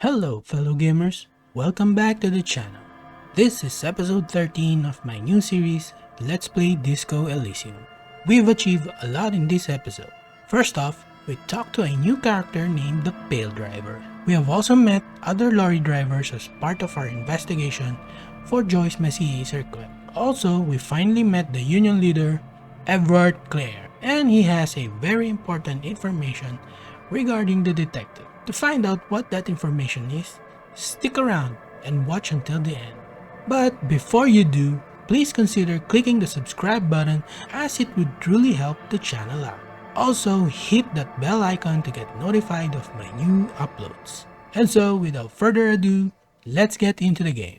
Hello fellow gamers, welcome back to the channel. This is episode 13 of my new series, Let's Play Disco Elysium. We've achieved a lot in this episode. First off, we talked to a new character named the Paledriver. We have also met other lorry drivers as part of our investigation for Joyce Messier's request. Also, we finally met the union leader, Evrart Claire, and he has a very important information regarding the detective. To find out what that information is, stick around and watch until the end. But before you do, please consider clicking the subscribe button as it would truly help the channel out. Also, hit that bell icon to get notified of my new uploads. And so, without further ado, let's get into the game.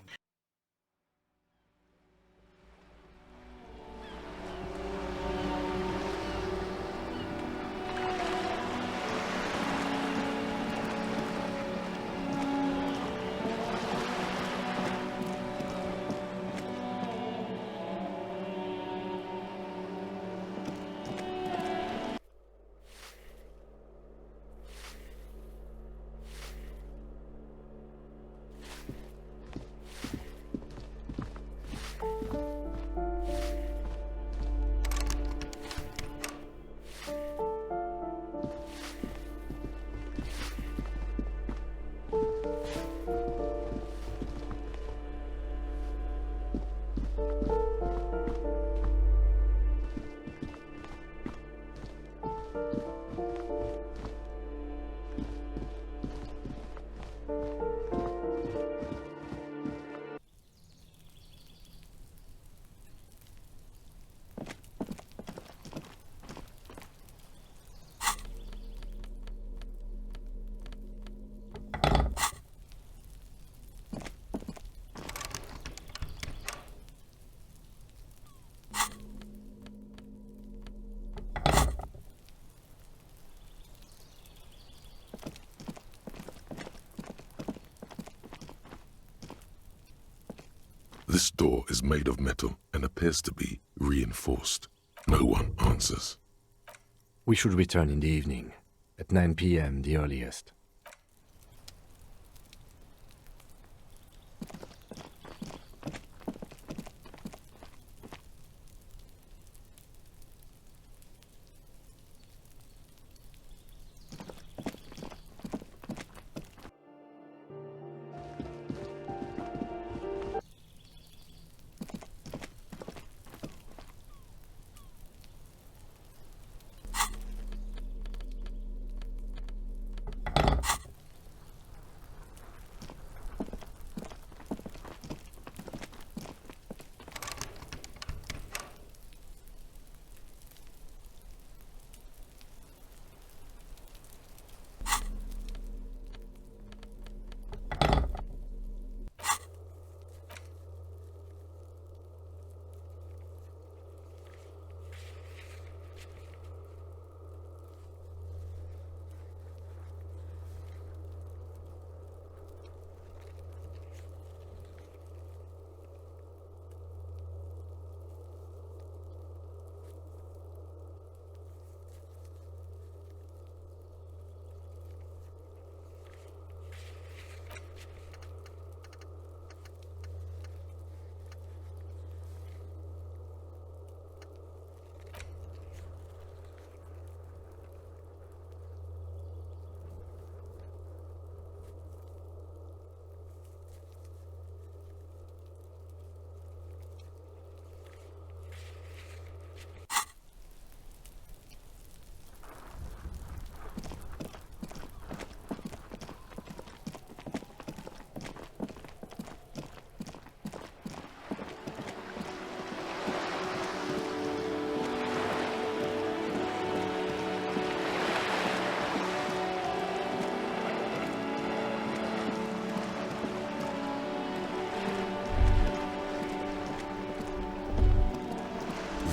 This door is made of metal and appears to be reinforced. No one answers. We should return in the evening, at 9 p.m. the earliest.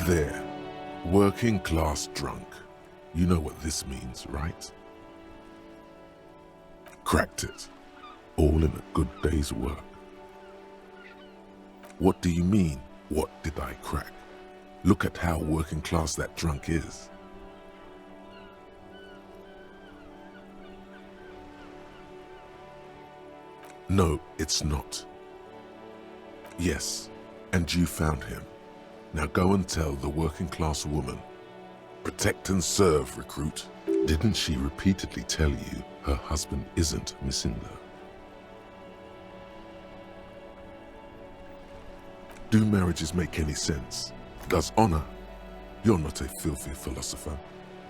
There. Working class drunk. You know what this means, right? Cracked it. All in a good day's work. What do you mean, what did I crack? Look at how working class that drunk is. No, it's not. Yes, and you found him. Now go and tell the working class woman. Protect and serve, recruit. Didn't she repeatedly tell you her husband isn't Misinda? Do marriages make any sense? Does honor? You're not a filthy philosopher.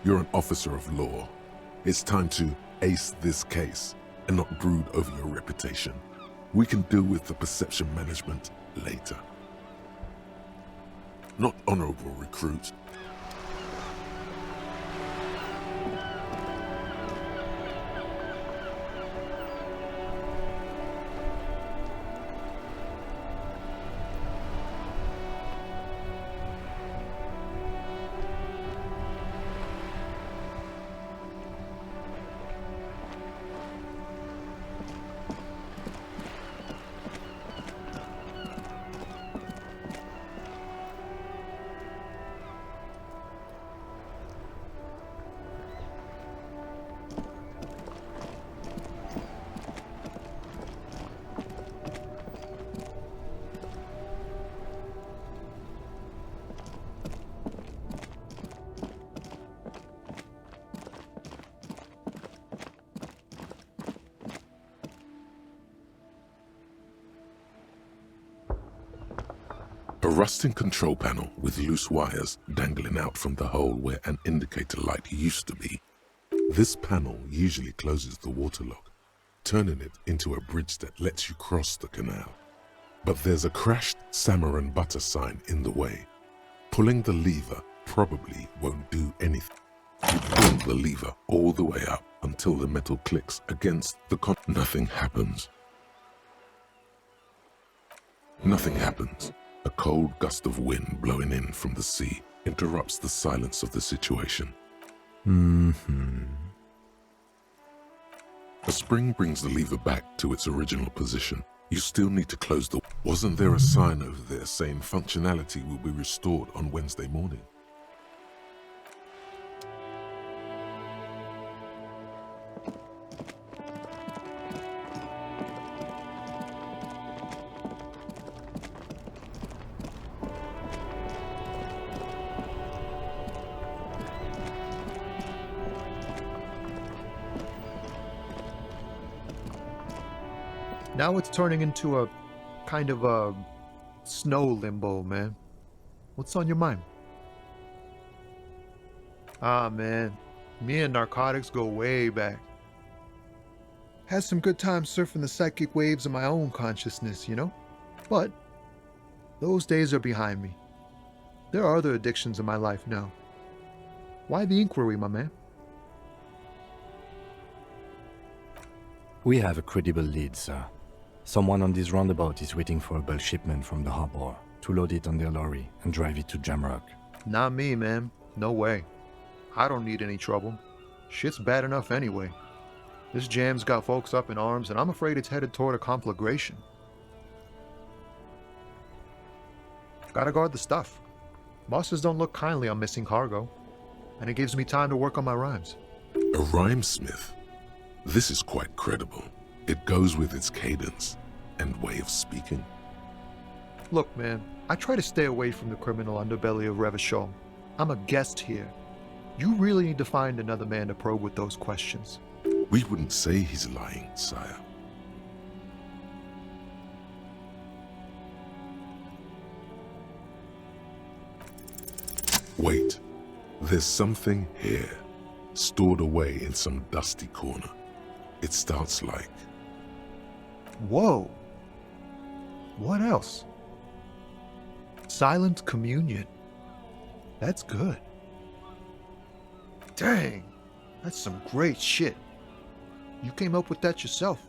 You're an officer of law. It's time to ace this case and not brood over your reputation. We can deal with the perception management later. Not honorable, recruit. A rusting control panel with loose wires dangling out from the hole where an indicator light used to be. This panel usually closes the waterlock, turning it into a bridge that lets you cross the canal. But there's a crashed salmon and butter sign in the way. Pulling the lever probably won't do anything. You pull the lever all the way up until the metal clicks against the Nothing happens. Nothing happens. A cold gust of wind blowing in from the sea interrupts the silence of the situation. A spring brings the lever back to its original position. You still need to close the... Wasn't there a sign over there saying functionality will be restored on Wednesday morning? Now it's turning into a kind of a snow limbo, man. What's on your mind? Ah, man. Me and narcotics go way back. Had some good times surfing the psychic waves of my own consciousness, you know? But those days are behind me. There are other addictions in my life now. Why the inquiry, my man? We have a credible lead, sir. Someone on this roundabout is waiting for a bulk shipment from the harbor to load it on their lorry and drive it to Jamrock. Not me, man. No way. I don't need any trouble. Shit's bad enough anyway. This jam's got folks up in arms, and I'm afraid it's headed toward a conflagration. Gotta guard the stuff. Bosses don't look kindly on missing cargo, and it gives me time to work on my rhymes. A rhymesmith? This is quite credible. It goes with its cadence and way of speaking. Look, man, I try to stay away from the criminal underbelly of Revachol. I'm a guest here. You really need to find another man to probe with those questions. We wouldn't say he's lying, sire. Wait, there's something here, stored away in some dusty corner. It starts like... Whoa! What else? Silent communion. That's good. Dang, that's some great shit. You came up with that yourself.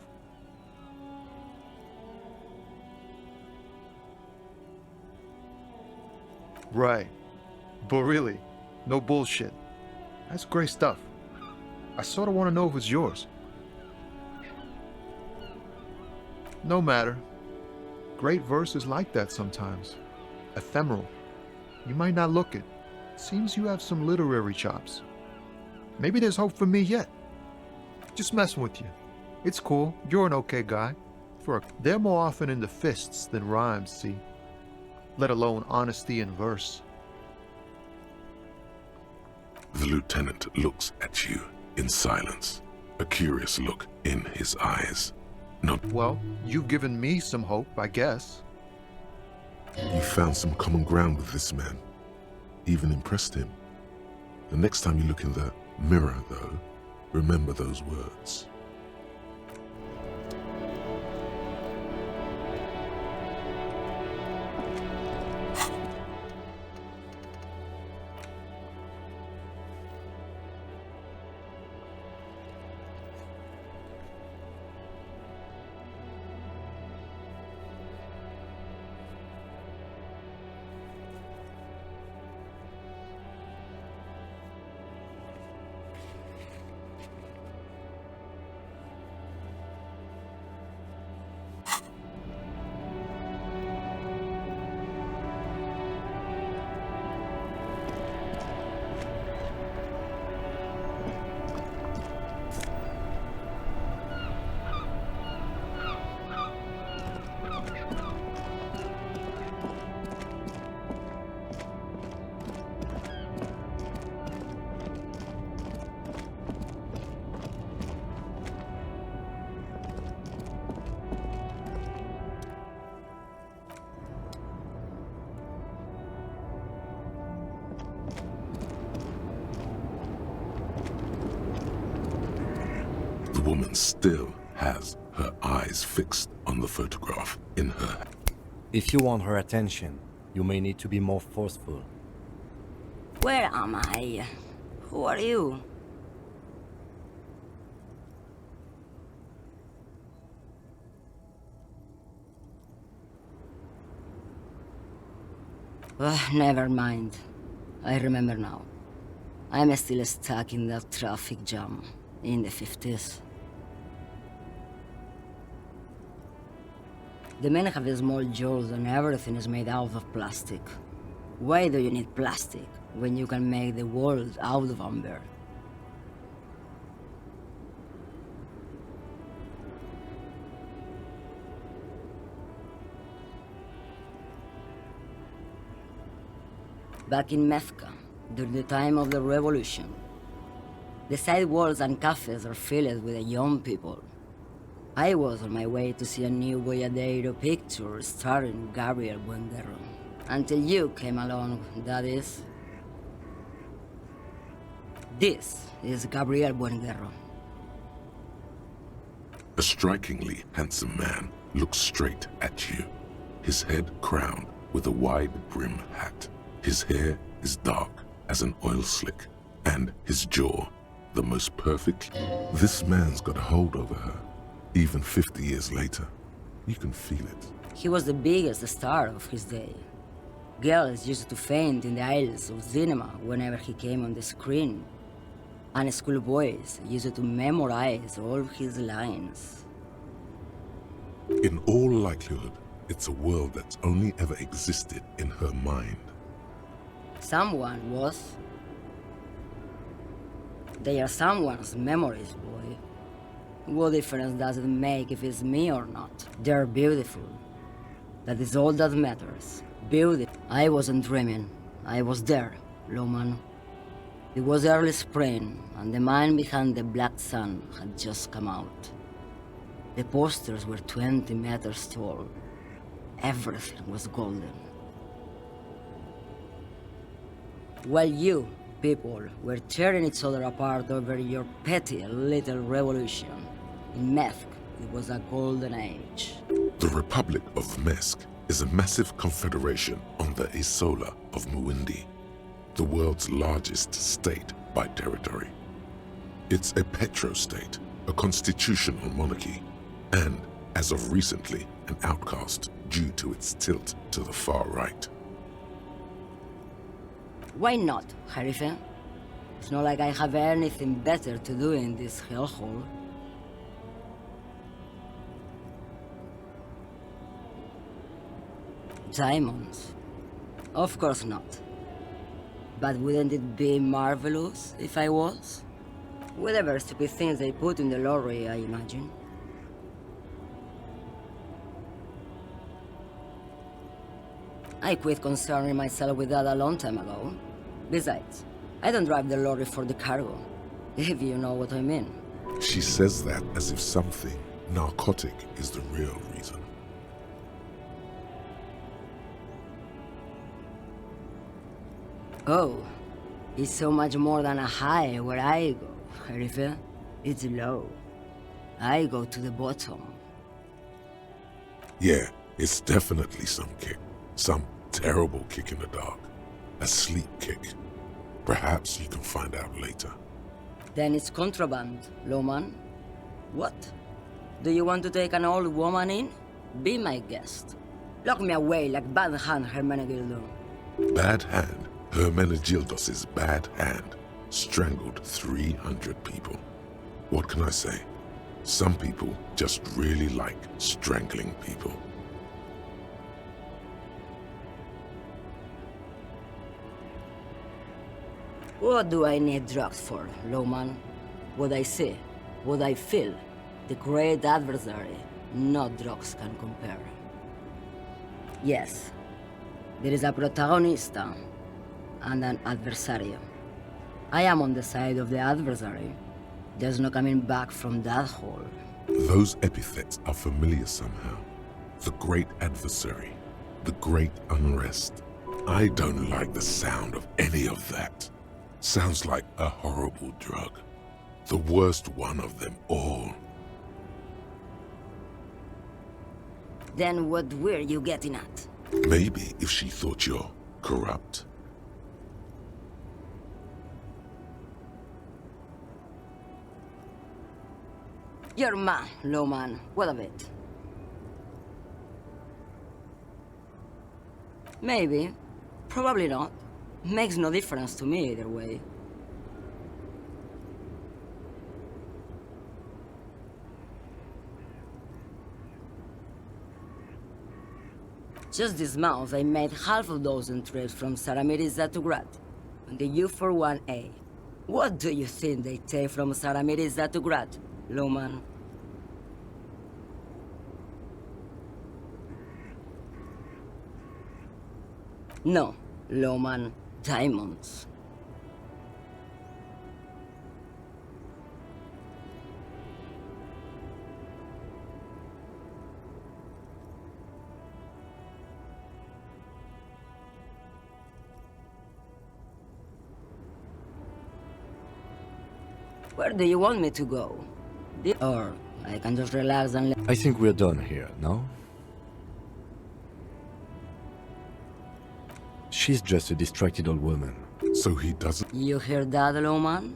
Right. But really, no bullshit. That's great stuff. I sort of want to know if it's yours. No matter. Great verse is like that sometimes. Ephemeral. You might not look it. Seems you have some literary chops. Maybe there's hope for me yet. Just messing with you. It's cool. You're an okay guy. They're more often into fists than rhymes, see? Let alone honesty in verse. The lieutenant looks at you in silence, a curious look in his eyes. Not, Well, you've given me some hope, I guess. you found some common ground with this man, even impressed him. The next time you look in the mirror, though, remember those words. The woman still has her eyes fixed on the photograph in her. If you want her attention, you may need to be more forceful. Where am I? Who are you? Never mind. I remember now. I'm still stuck in that traffic jam in the 50s. The men have small jaws and everything is made out of plastic. Why do you need plastic when you can make the world out of amber? Back in Methka, during the time of the revolution, the sidewalks and cafes are filled with young people. I was on my way to see a new Boyadero picture starring Gabriel Buenguerro. Until you came along, that is. This is Gabriel Buenguerro. A strikingly handsome man looks straight at you, his head crowned with a wide brim hat. His hair is dark as an oil slick, and his jaw the most perfect. This man's got a hold over her, even 50 years later. You can feel it. He was the biggest star of his day. Girls used to faint in the aisles of cinema whenever he came on the screen. And schoolboys used to memorize all his lines. In all likelihood, it's a world that's only ever existed in her mind. Someone was. They are someone's memories, boy. What difference does it make if it's me or not? They're beautiful. That is all that matters. Beautiful. I wasn't dreaming. I was there, Lawman. It was early spring, and the man behind the black sun had just come out. The posters were 20 meters tall. Everything was golden. While you, people, were tearing each other apart over your petty little revolution, in Methk, it was a golden age. The Republic of Mesk is a massive confederation on the Isola of Muindi, the world's largest state by territory. It's a petrostate, a constitutional monarchy, and, as of recently, an outcast due to its tilt to the far right. Why not, Harife? It's not like I have anything better to do in this hellhole. Diamonds? Of course not. But wouldn't it be marvelous if I was? Whatever stupid things they put in the lorry, I imagine. I quit concerning myself with that a long time ago. Besides, I don't drive the lorry for the cargo, if you know what I mean. She says that as if something narcotic is the real reason. Oh, it's so much more than a high where I go, Sheriff. It's low. I go to the bottom. Yeah, it's definitely some kick. Some terrible kick in the dark. A sleep kick. Perhaps you can find out later. Then it's contraband, Lowman. What? Do you want to take an old woman in? Be my guest. Lock me away like Bad Hand Hermenegildo. Bad Hand, Hermenegildos's bad hand, strangled 300 people. What can I say? Some people just really like strangling people. What do I need drugs for, Lowman? What I see, what I feel, the great adversary, no drugs can compare. Yes, there is a protagonista and an adversario. I am on the side of the adversary. There's no coming back from that hole. Those epithets are familiar somehow. The great adversary, the great unrest. I don't like the sound of any of that. Sounds like a horrible drug. The worst one of them all. Then what were you getting at? Maybe if she thought you're corrupt. You're mad, Lowman. What of it? Maybe. Probably not. Makes no difference to me either way. Just this month, I made half a dozen trips from Saramiriza to Grad, on the U41A. What do you think they take from Saramiriza to Grad, Lowman? No, Lowman. Diamonds. Where do you want me to go? Or I can just relax and I think we're done here, no? She's just a distracted old woman. So he doesn't... You hear that, Lowman?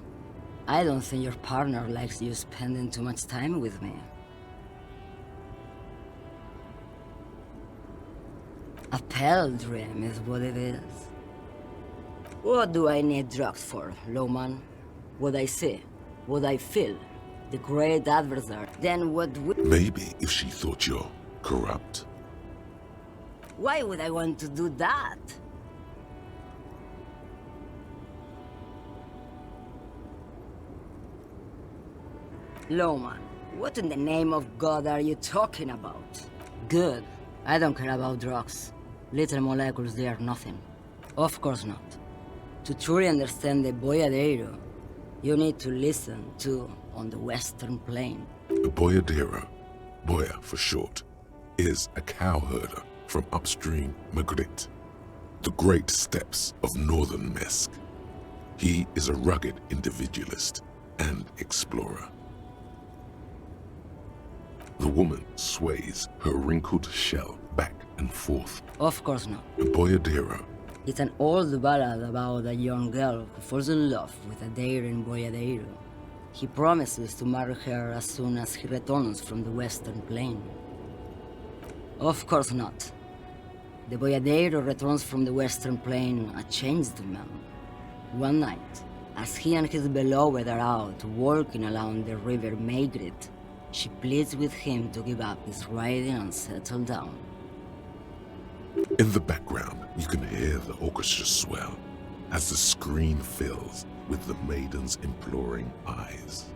I don't think your partner likes you spending too much time with me. A Paledriver is what it is. What do I need drugs for, Lowman? What I see, what I feel, the great adversary. Then what would... Maybe if she thought you're corrupt. Why would I want to do that? Lowman, what in the name of God are you talking about? Good. I don't care about drugs. Little molecules, they are nothing. Of course not. To truly understand the boyadero, you need to listen to on the Western Plain. The boyadero, Boya for short, is a cowherder from upstream Magritte, the great steppes of northern Mesk. He is a rugged individualist and explorer. The woman sways her wrinkled shell back and forth. Of course not. The boyadero, It's an old ballad about a young girl who falls in love with a daring boyadero. He promises to marry her as soon as he returns from the Western Plain. Of course not. The boyadero returns from the Western Plain a changed man. One night, as he and his beloved are out walking along the river Magritte, she pleads with him to give up his riding and settle down. in the background, you can hear the orchestra swell as the screen fills with the maiden's imploring eyes.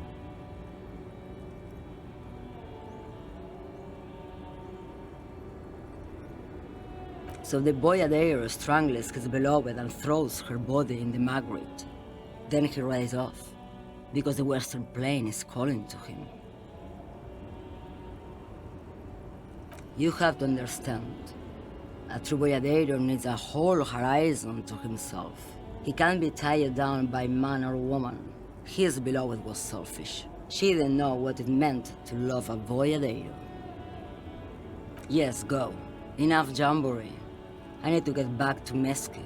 So the Boyadero strangles his beloved and throws her body in the maggot. Then he rides off, because the Western Plain is calling to him. You have to understand, a true Boyadero needs a whole horizon to himself. He can't be tied down by man or woman. His beloved was selfish. She didn't know what it meant to love a Boyadero. Yes, go. Enough jamboree. I need to get back to Mesque.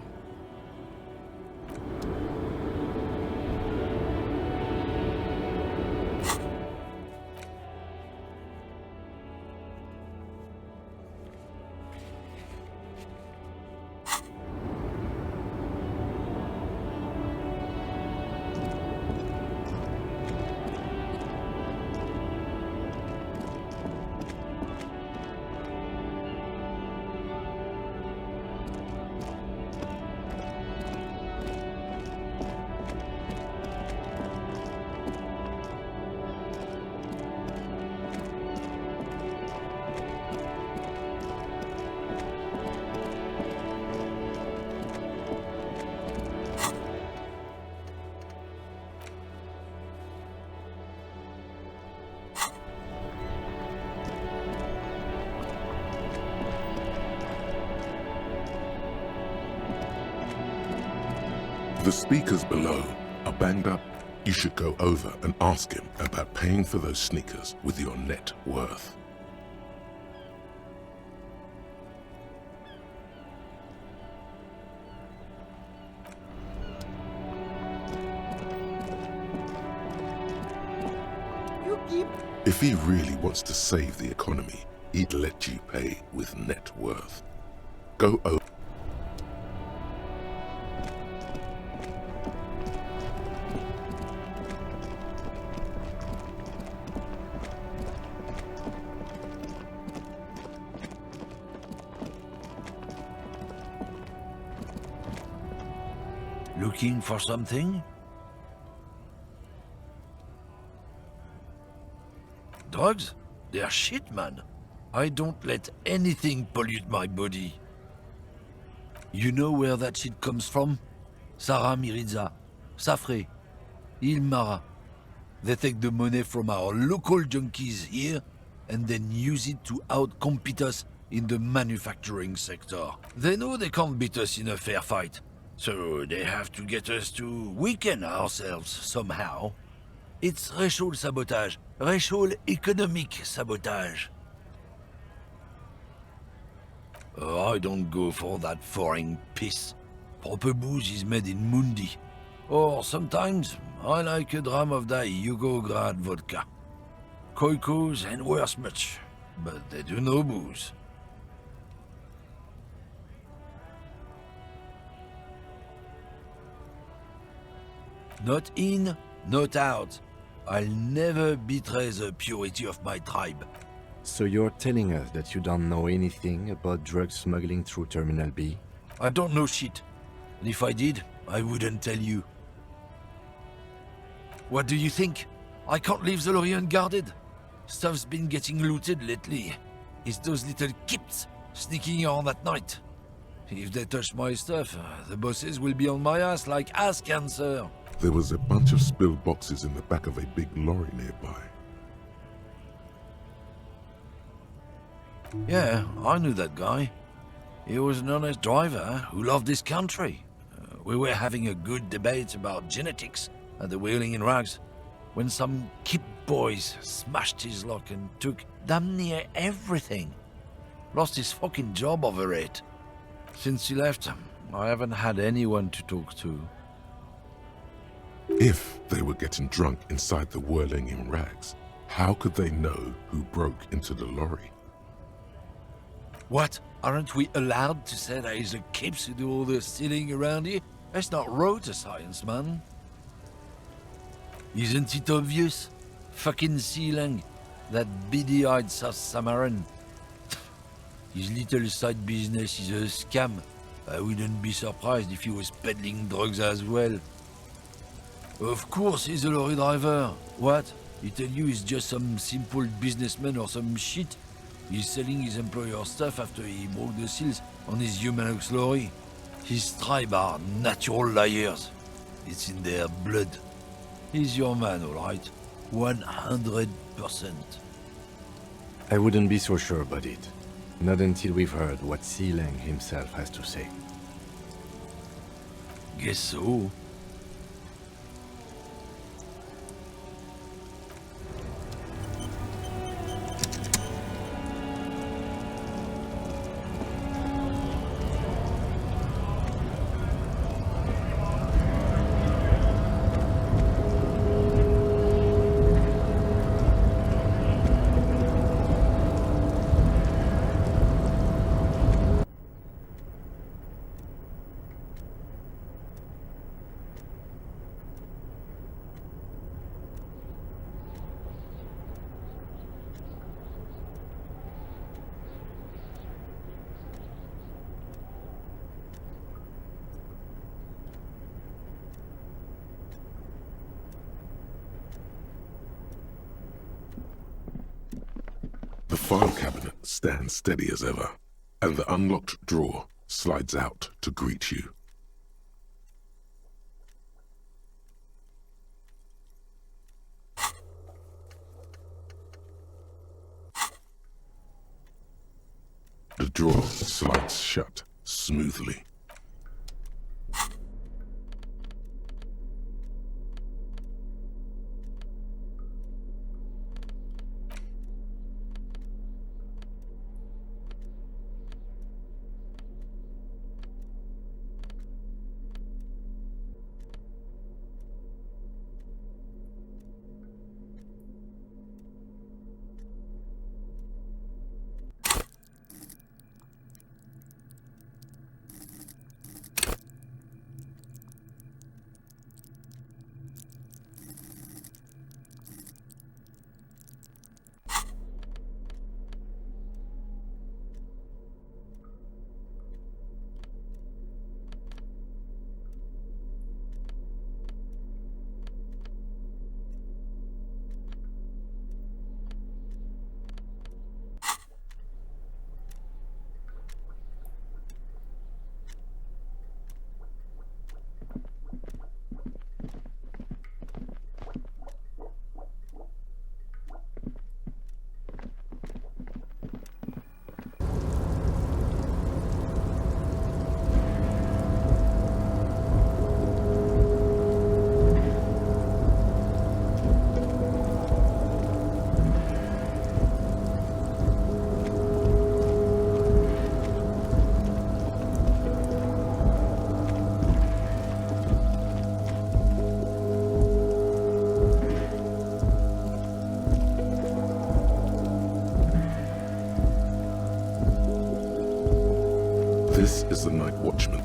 The speakers below are banged up. You should go over and ask him about paying for those sneakers with your net worth. If he really wants to save the economy, he'd let you pay with net worth. Go over. Looking for something? Drugs? They're shit, man. I don't let anything pollute my body. You know where that shit comes from? Sarah Miriza, Safre, Ilmara. They take the money from our local junkies here and then use it to outcompete us in the manufacturing sector. They know they can't beat us in a fair fight, so they have to get us to weaken ourselves somehow. It's racial sabotage, racial economic sabotage. I don't go for that foreign piss. Proper booze is made in Mundi. Or sometimes, I like a dram of that Yugograd vodka. Koikos and worse much, but they do no booze. Not in, not out. I'll never betray the purity of my tribe. So you're telling us that you don't know anything about drug smuggling through Terminal B? I don't know shit. And if I did, I wouldn't tell you. What do you think? I can't leave the lorry unguarded. Stuff's been getting looted lately. It's those little kips sneaking on at night. If they touch my stuff, the bosses will be on my ass like ass cancer. There was a bunch of spilled boxes in the back of a big lorry nearby. Yeah, I knew that guy. He was an honest driver who loved this country. We were having a good debate about genetics at the Wheeling in Rags, when some kip boys smashed his lock and took damn near everything. Lost his fucking job over it. Since he left, I haven't had anyone to talk to. If they were getting drunk inside the Whirling in Rags, how could they know who broke into the lorry? What? Aren't we allowed to say that it's the kips who do all the stealing around here? That's not road science, man. Isn't it obvious? Fucking Sealang, that beady-eyed South Samaran. His little side business is a scam. I wouldn't be surprised if he was peddling drugs as well. Of course he's a lorry driver. What? He tell you he's just some simple businessman or some shit? He's selling his employer's stuff after he broke the seals on his Humanox lorry. His tribe are natural liars. It's in their blood. He's your man, all right. 100%. I wouldn't be so sure about it. Not until we've heard what Sealang himself has to say. Guess so. The file cabinet stands steady as ever, and the unlocked drawer slides out to greet you. The drawer slides shut smoothly. This is the night watchman.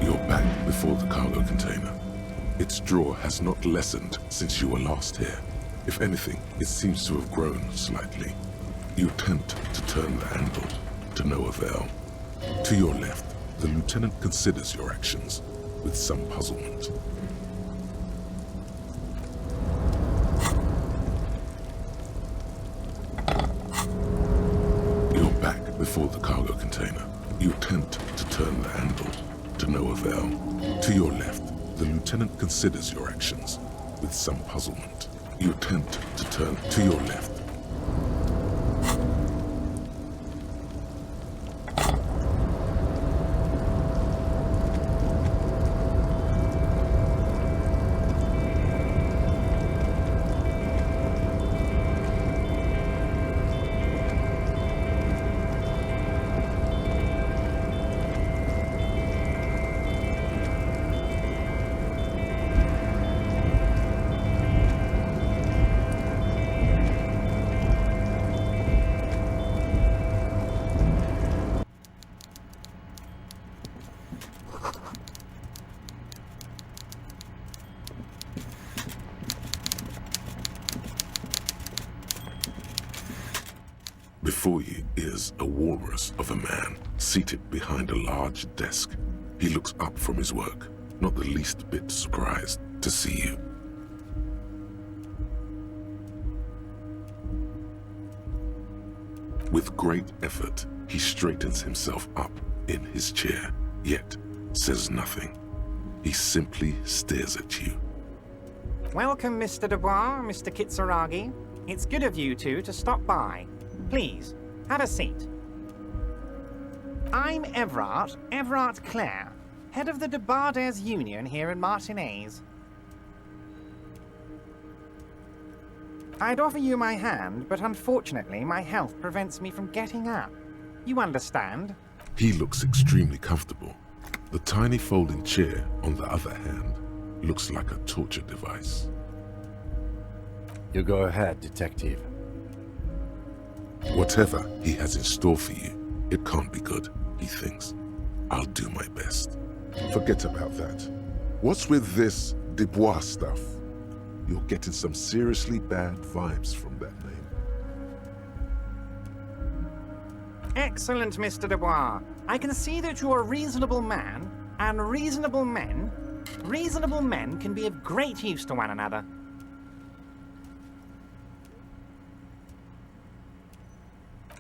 You're back before the cargo container. Its drawer has not lessened since you were last here. If anything, it seems to have grown slightly. You attempt to turn the handle, to no avail. To your left, the lieutenant considers your actions with some puzzlement. You're back before the cargo container. You attempt to turn the handle, to no avail. To your left, the lieutenant considers your actions with some puzzlement. You attempt to turn to your left. Before you is a walrus of a man seated behind a large desk. He looks up from his work, not the least bit surprised to see you. With great effort, he straightens himself up in his chair, yet says nothing. He simply stares at you. Welcome, Mr. Dubois, Mr. Kitsuragi. It's good of you two to stop by. Please, have a seat. I'm Evrart Claire, head of the Debarders Union here in Martinez. I'd offer you my hand, but unfortunately my health prevents me from getting up. You understand? He looks extremely comfortable. The tiny folding chair, on the other hand, looks like a torture device. You go ahead, detective. Whatever he has in store for you, it can't be good, he thinks. I'll do my best. Forget about that. What's with this Dubois stuff? You're getting some seriously bad vibes from that name. Excellent, Mr. Dubois. I can see that you're a reasonable man, and reasonable men can be of great use to one another.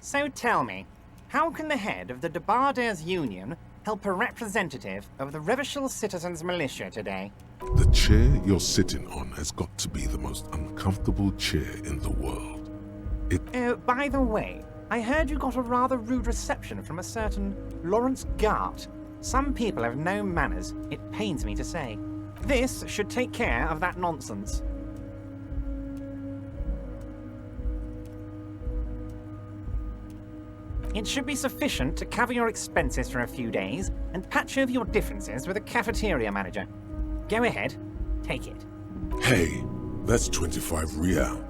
So tell me, how can the head of the Debarders Union help a representative of the Revachol Citizens Militia today? The chair you're sitting on has got to be the most uncomfortable chair in the world. Oh, by the way, I heard you got a rather rude reception from a certain Lawrence Gart. Some people have no manners, it pains me to say. This should take care of that nonsense. It should be sufficient to cover your expenses for a few days and patch over your differences with the cafeteria manager. Go ahead, take it. Hey, that's 25 real.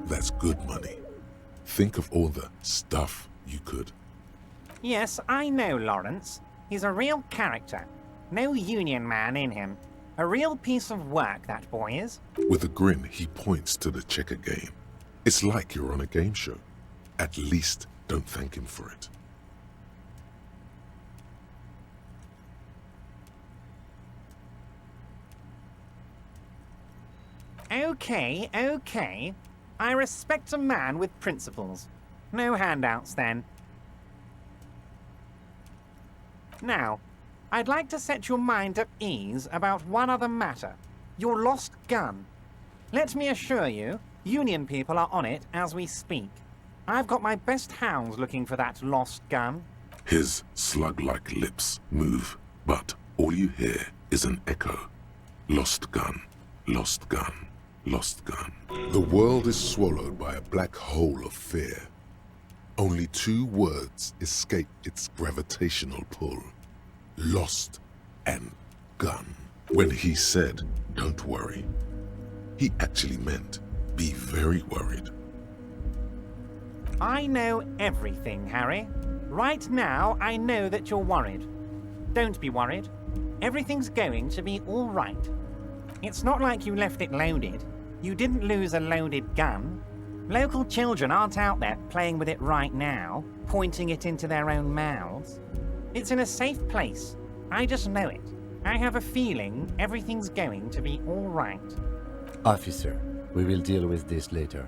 That's good money. Think of all the stuff you could. Yes, I know Lawrence. He's a real character. No union man in him. A real piece of work, that boy is. With a grin, he points to the checker game. It's like you're on a game show. At least don't thank him for it. Okay. I respect a man with principles. No handouts, then. Now, I'd like to set your mind at ease about one other matter. Your lost gun. Let me assure you, Union people are on it as we speak. I've got my best hounds looking for that lost gun. His slug-like lips move, but all you hear is an echo. Lost gun, lost gun, lost gun. The world is swallowed by a black hole of fear. Only two words escape its gravitational pull. Lost and gun. When he said, "Don't worry," he actually meant, be very worried. I know everything, Harry. Right now, I know that you're worried. Don't be worried. Everything's going to be all right. It's not like you left it loaded. You didn't lose a loaded gun. Local children aren't out there playing with it right now, pointing it into their own mouths. It's in a safe place. I just know it. I have a feeling everything's going to be all right. Officer, we will deal with this later.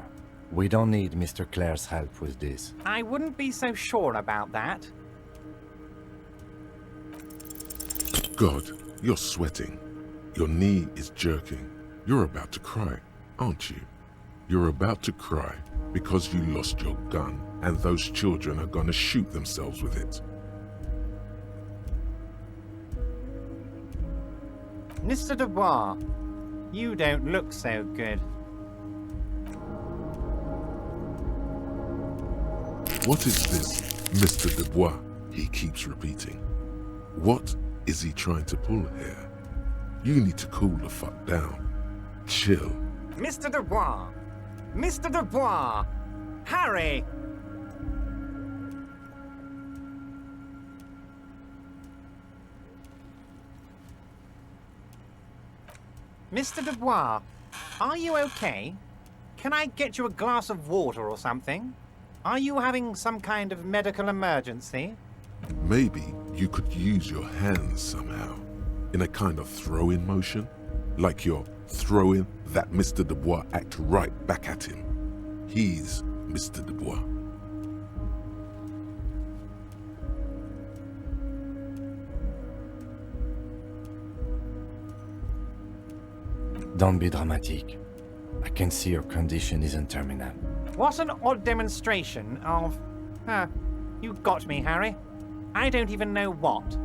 We don't need Mr. Claire's help with this. I wouldn't be so sure about that. God, you're sweating. Your knee is jerking. You're about to cry, aren't you? You're about to cry because you lost your gun and those children are gonna shoot themselves with it. Mr. Dubois, you don't look so good. What is this, Mr. Dubois? He keeps repeating. What is he trying to pull here? You need to cool the fuck down. Chill. Mr. Dubois! Mr. Dubois! Harry! Mr. Dubois, are you okay? Can I get you a glass of water or something? Are you having some kind of medical emergency? Maybe you could use your hands somehow, in a kind of throw-in motion, like you're throwing that Mr. Dubois act right back at him. He's Mr. Dubois. Don't be dramatic. I can see your condition isn't terminal. What an odd demonstration of... you got me, Harry. I don't even know what.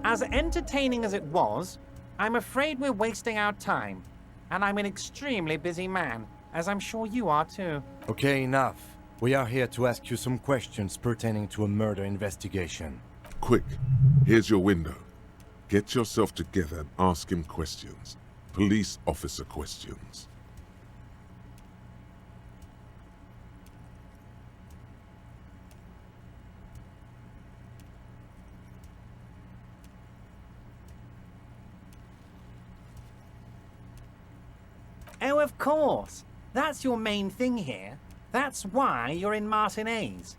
As entertaining as it was, I'm afraid we're wasting our time. And I'm an extremely busy man, as I'm sure you are too. Okay, enough. We are here to ask you some questions pertaining to a murder investigation. Quick, here's your window. Get yourself together and ask him questions. Police officer questions. Oh, of course. That's your main thing here. That's why you're in Martinez.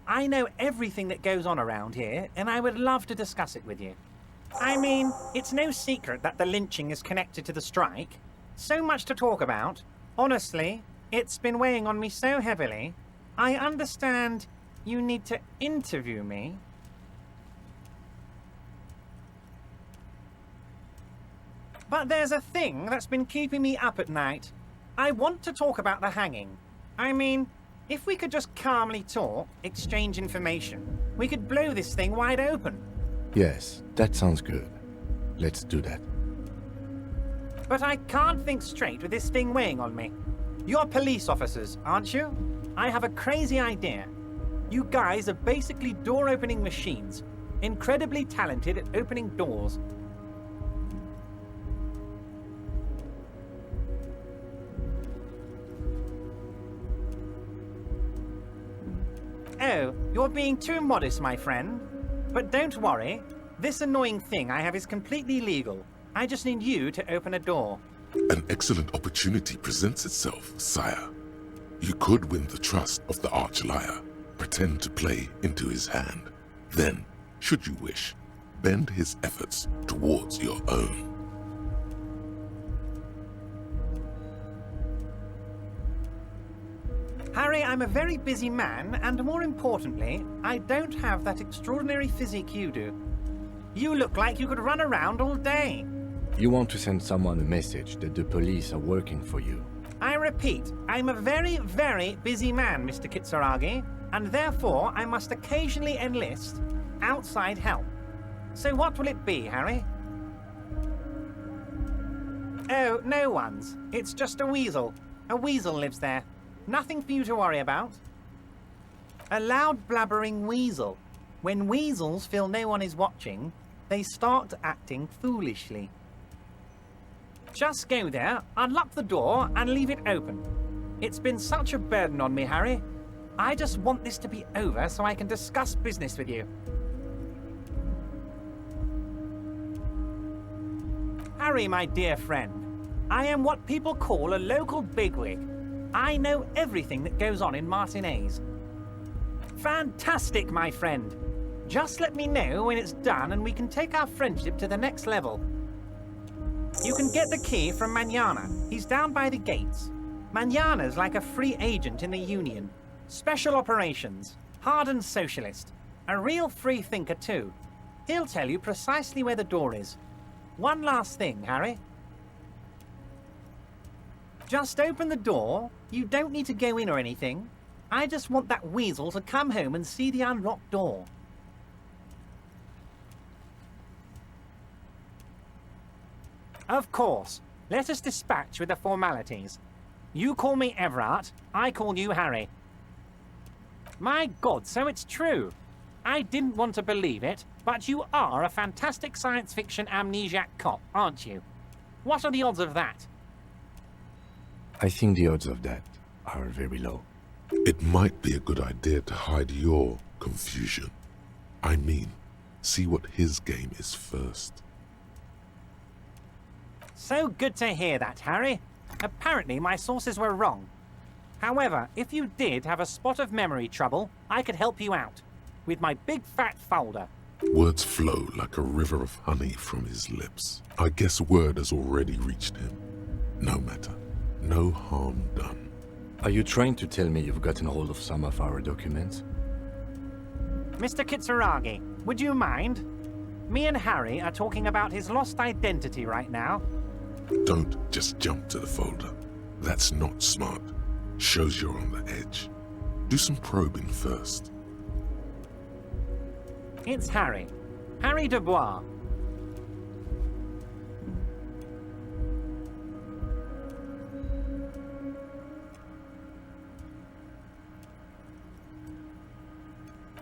I know everything that goes on around here, and I would love to discuss it with you. I mean, it's no secret that the lynching is connected to the strike. So much to talk about. Honestly, it's been weighing on me so heavily. I understand you need to interview me. But there's a thing that's been keeping me up at night. I want to talk about the hanging. I mean, if we could just calmly talk, exchange information, we could blow this thing wide open. Yes, that sounds good. Let's do that. But I can't think straight with this thing weighing on me. You're police officers, aren't you? I have a crazy idea. You guys are basically door-opening machines, incredibly talented at opening doors. Oh, you're being too modest, my friend. But don't worry. This annoying thing I have is completely legal. I just need you to open a door. An excellent opportunity presents itself, sire. You could win the trust of the arch-liar, pretend to play into his hand. Then, should you wish, bend his efforts towards your own. Harry, I'm a very busy man, and more importantly, I don't have that extraordinary physique you do. You look like you could run around all day. You want to send someone a message that the police are working for you. I repeat, I'm a very, very busy man, Mr. Kitsuragi, and therefore I must occasionally enlist outside help. So what will it be, Harry? Oh, no one's. It's just a weasel. A weasel lives there. Nothing for you to worry about. A loud blabbering weasel. When weasels feel no one is watching, they start acting foolishly. Just go there, unlock the door, and leave it open. It's been such a burden on me, Harry. I just want this to be over so I can discuss business with you. Harry, my dear friend, I am what people call a local bigwig. I know everything that goes on in Martinez. Fantastic, my friend. Just let me know when it's done and we can take our friendship to the next level. You can get the key from Manana. He's down by the gates. Manana's like a free agent in the Union. Special operations. Hardened socialist. A real free thinker too. He'll tell you precisely where the door is. One last thing, Harry. Just open the door. You don't need to go in or anything. I just want that weasel to come home and see the unlocked door. Of course. Let us dispatch with the formalities. You call me Evrart, I call you Harry. My God, so it's true. I didn't want to believe it, but you are a fantastic science fiction amnesiac cop, aren't you? What are the odds of that? I think the odds of that are very low. It might be a good idea to hide your confusion. I mean, see what his game is first. So good to hear that, Harry. Apparently my sources were wrong. However, if you did have a spot of memory trouble, I could help you out. With my big fat folder. Words flow like a river of honey from his lips. I guess word has already reached him. No matter. No harm done. Are you trying to tell me you've gotten hold of some of our documents? Mr. Kitsuragi, would you mind? Me and Harry are talking about his lost identity right now. Don't just jump to the folder. That's not smart. Shows you're on the edge. Do some probing first. It's Harry. Harry Dubois.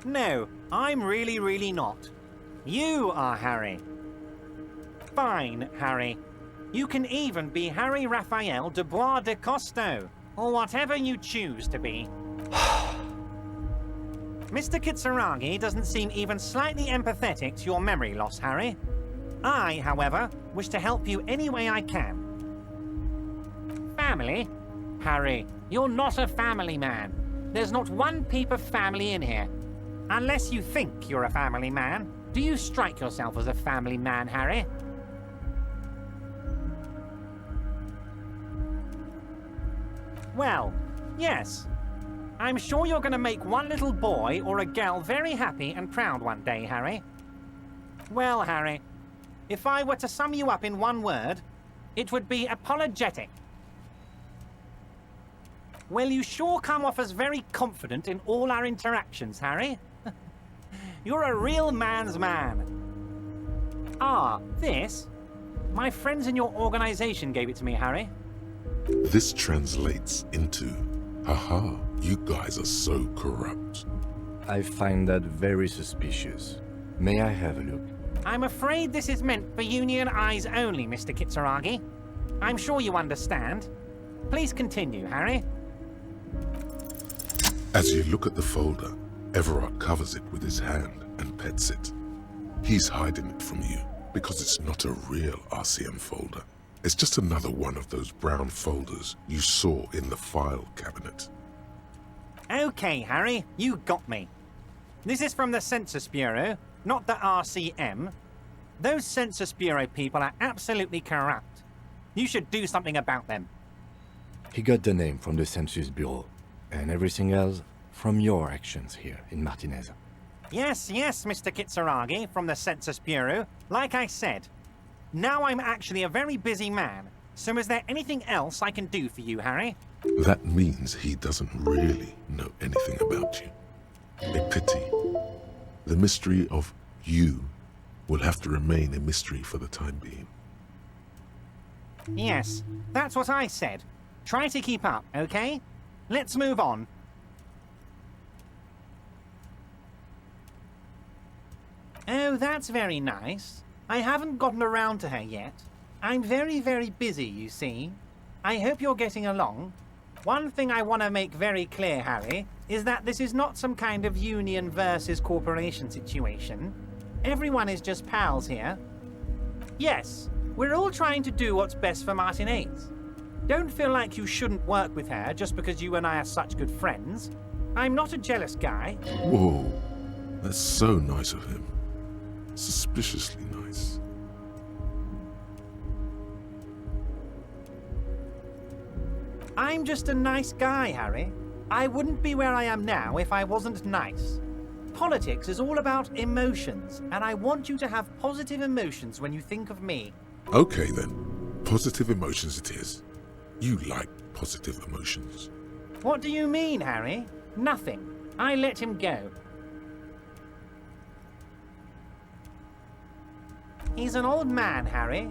No, I'm really not. You are Harry. Fine, Harry. You can even be Harry Raphael Dubois de Costo, or whatever you choose to be. Mr. Kitsuragi doesn't seem even slightly empathetic to your memory loss, Harry. I, however, wish to help you any way I can. Family? Harry, you're not a family man. There's not one peep of family in here. Unless you think you're a family man, do you strike yourself as a family man, Harry? Well, yes. I'm sure you're going to make one little boy or a girl very happy and proud one day, Harry. Well, Harry, if I were to sum you up in one word, it would be apologetic. Well, you sure come off as very confident in all our interactions, Harry. You're a real man's man. Ah, this? My friends in your organization gave it to me, Harry. This translates into, haha, you guys are so corrupt. I find that very suspicious. May I have a look? I'm afraid this is meant for Union eyes only, Mr. Kitsuragi. I'm sure you understand. Please continue, Harry. As you look at the folder, Evrart covers it with his hand and pets it. He's hiding it from you because it's not a real RCM folder. It's just another one of those brown folders you saw in the file cabinet. Okay, Harry, you got me. This is from the Census Bureau, not the RCM. Those Census Bureau people are absolutely corrupt. You should do something about them. He got the name from the Census Bureau, and everything else from your actions here in Martinez. Yes, Mr. Kitsuragi from the Census Bureau. Like I said, now I'm actually a very busy man. So is there anything else I can do for you, Harry? That means he doesn't really know anything about you. A pity. The mystery of you will have to remain a mystery for the time being. Yes, that's what I said. Try to keep up, okay? Let's move on. Oh, that's very nice. I haven't gotten around to her yet. I'm very busy, you see. I hope you're getting along. One thing I want to make very clear, Harry, is that this is not some kind of union versus corporation situation. Everyone is just pals here. Yes, we're all trying to do what's best for Martinez. Don't feel like you shouldn't work with her just because you and I are such good friends. I'm not a jealous guy. Whoa, that's so nice of him. Suspiciously nice. I'm just a nice guy, Harry. I wouldn't be where I am now if I wasn't nice. Politics is all about emotions, and I want you to have positive emotions when you think of me. Okay then, positive emotions it is. You like positive emotions. What do you mean, Harry? Nothing. I let him go. He's an old man, Harry.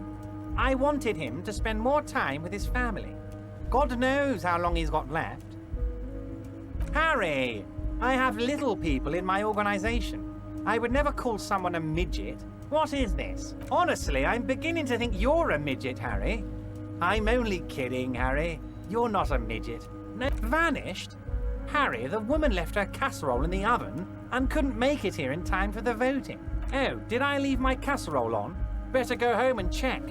I wanted him to spend more time with his family. God knows how long he's got left. Harry! I have little people in my organization. I would never call someone a midget. What is this? Honestly, I'm beginning to think you're a midget, Harry. I'm only kidding, Harry. You're not a midget. No, vanished? Harry, the woman left her casserole in the oven and couldn't make it here in time for the voting. Oh, did I leave my casserole on? Better go home and check.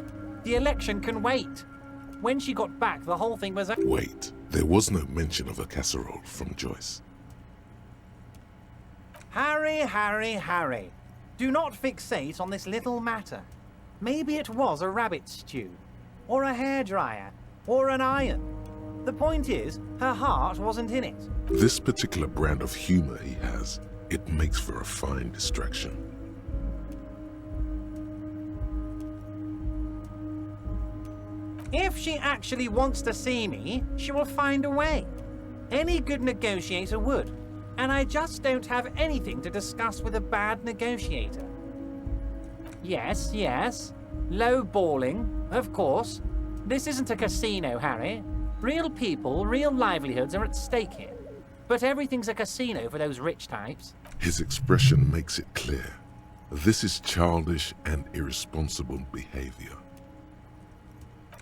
The election can wait. When she got back, the whole thing was a... Wait, There was no mention of a casserole from Joyce. Harry, Harry, Harry. Do not fixate on this little matter. Maybe it was a rabbit stew, or a hairdryer, or an iron. The point is, her heart wasn't in it. This particular brand of humor he has, it makes for a fine distraction. If she actually wants to see me, she will find a way. Any good negotiator would. And I just don't have anything to discuss with a bad negotiator. Yes, yes. Low-balling, of course. This isn't a casino, Harry. Real people, real livelihoods are at stake here. But everything's a casino for those rich types. His expression makes it clear. This is childish and irresponsible behavior.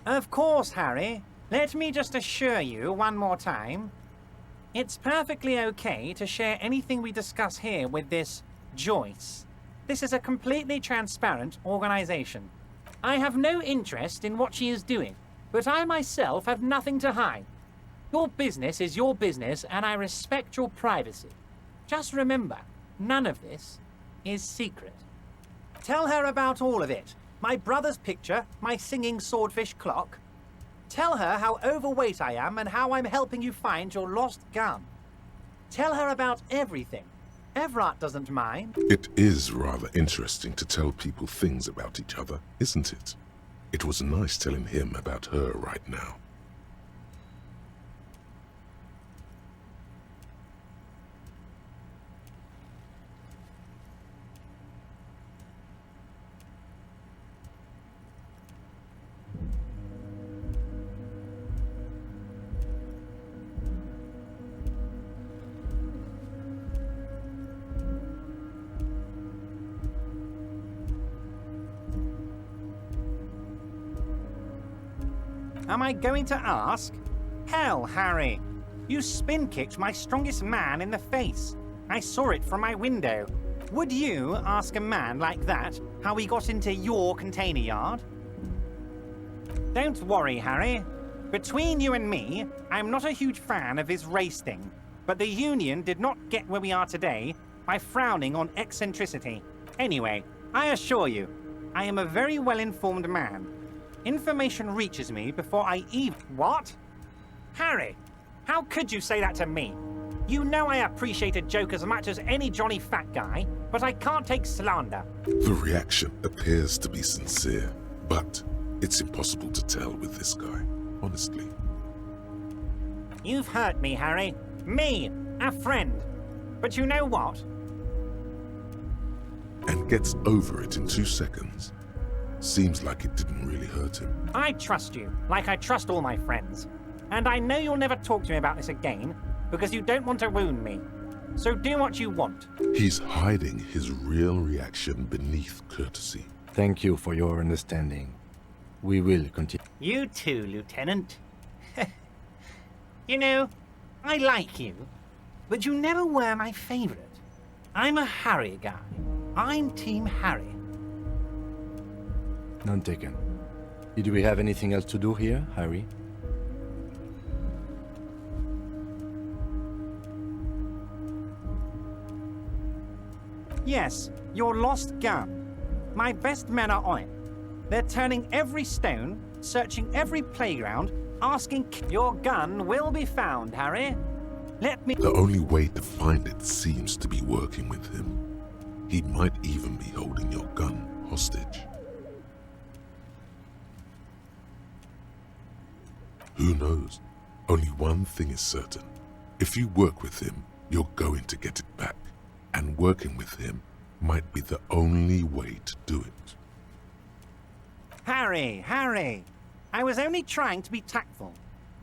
Of course, Harry. Let me just assure you one more time. It's perfectly okay to share anything we discuss here with this Joyce. This is a completely transparent organization. I have no interest in what she is doing, but I myself have nothing to hide. Your business is your business, and I respect your privacy. Just remember, none of this is secret. Tell her about all of it. My brother's picture, my singing swordfish clock. Tell her how overweight I am and how I'm helping you find your lost gun. Tell her about everything. Evrart doesn't mind. It is rather interesting to tell people things about each other, isn't it? It was nice telling him about her right now. Am I going to ask? Hell, Harry. You spin-kicked my strongest man in the face. I saw it from my window. Would you ask a man like that how he got into your container yard? Don't worry, Harry. Between you and me, I'm not a huge fan of his race thing. But the Union did not get where we are today by frowning on eccentricity. Anyway, I assure you, I am a very well-informed man. Information reaches me before I even... What? Harry, how could you say that to me? You know I appreciate a joke as much as any Johnny fat guy, but I can't take slander. The reaction appears to be sincere, but it's impossible to tell with this guy, honestly. You've hurt me, Harry. Me, a friend. But you know what? And gets over it in 2 seconds. Seems like it didn't really hurt him. I trust you, like I trust all my friends. And I know you'll never talk to me about this again, because you don't want to wound me. So do what you want. He's hiding his real reaction beneath courtesy. Thank you for your understanding. We will continue. You too, Lieutenant. You know, I like you, but you never were my favorite. I'm a Harry guy. I'm Team Harry. None taken. Did we have anything else to do here, Harry? Yes, your lost gun. My best men are on it. They're turning every stone, searching every playground, asking... Your gun will be found, Harry. Let me... The only way to find it seems to be working with him. He might even be holding your gun hostage. Who knows? Only one thing is certain. If you work with him, you're going to get it back. And working with him might be the only way to do it. Harry, Harry. I was only trying to be tactful.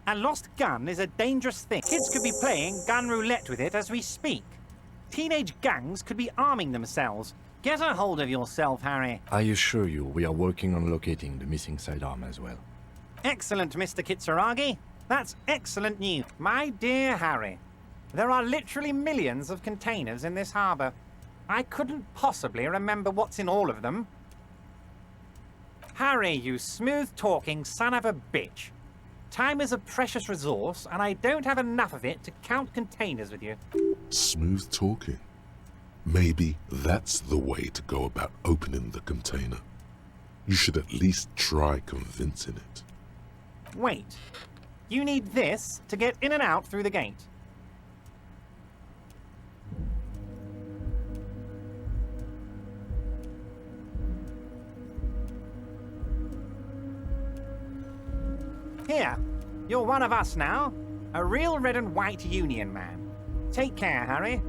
A lost gun is a dangerous thing. Kids could be playing gun roulette with it as we speak. Teenage gangs could be arming themselves. Get a hold of yourself, Harry. I assure you, we are working on locating the missing sidearm as well. Excellent, Mr. Kitsuragi. That's excellent news. My dear Harry, there are literally millions of containers in this harbor. I couldn't possibly remember what's in all of them. Harry, you smooth-talking son of a bitch. Time is a precious resource, and I don't have enough of it to count containers with you. Smooth talking. Maybe that's the way to go about opening the container. You should at least try convincing it. Wait. You need this to get in and out through the gate. Here, you're one of us now. A real red and white Union man. Take care, Harry.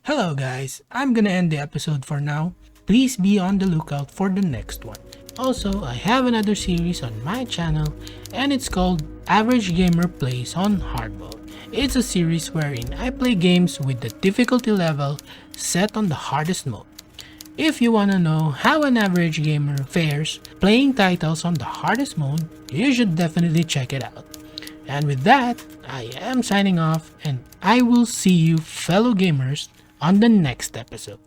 Hello guys, I'm gonna end the episode for now. Please be on the lookout for the next one. Also, I have another series on my channel and it's called Average Gamer Plays on Hard Mode. It's a series wherein I play games with the difficulty level set on the hardest mode. If you wanna know how an average gamer fares playing titles on the hardest mode, you should definitely check it out. And with that, I am signing off and I will see you fellow gamers on the next episode.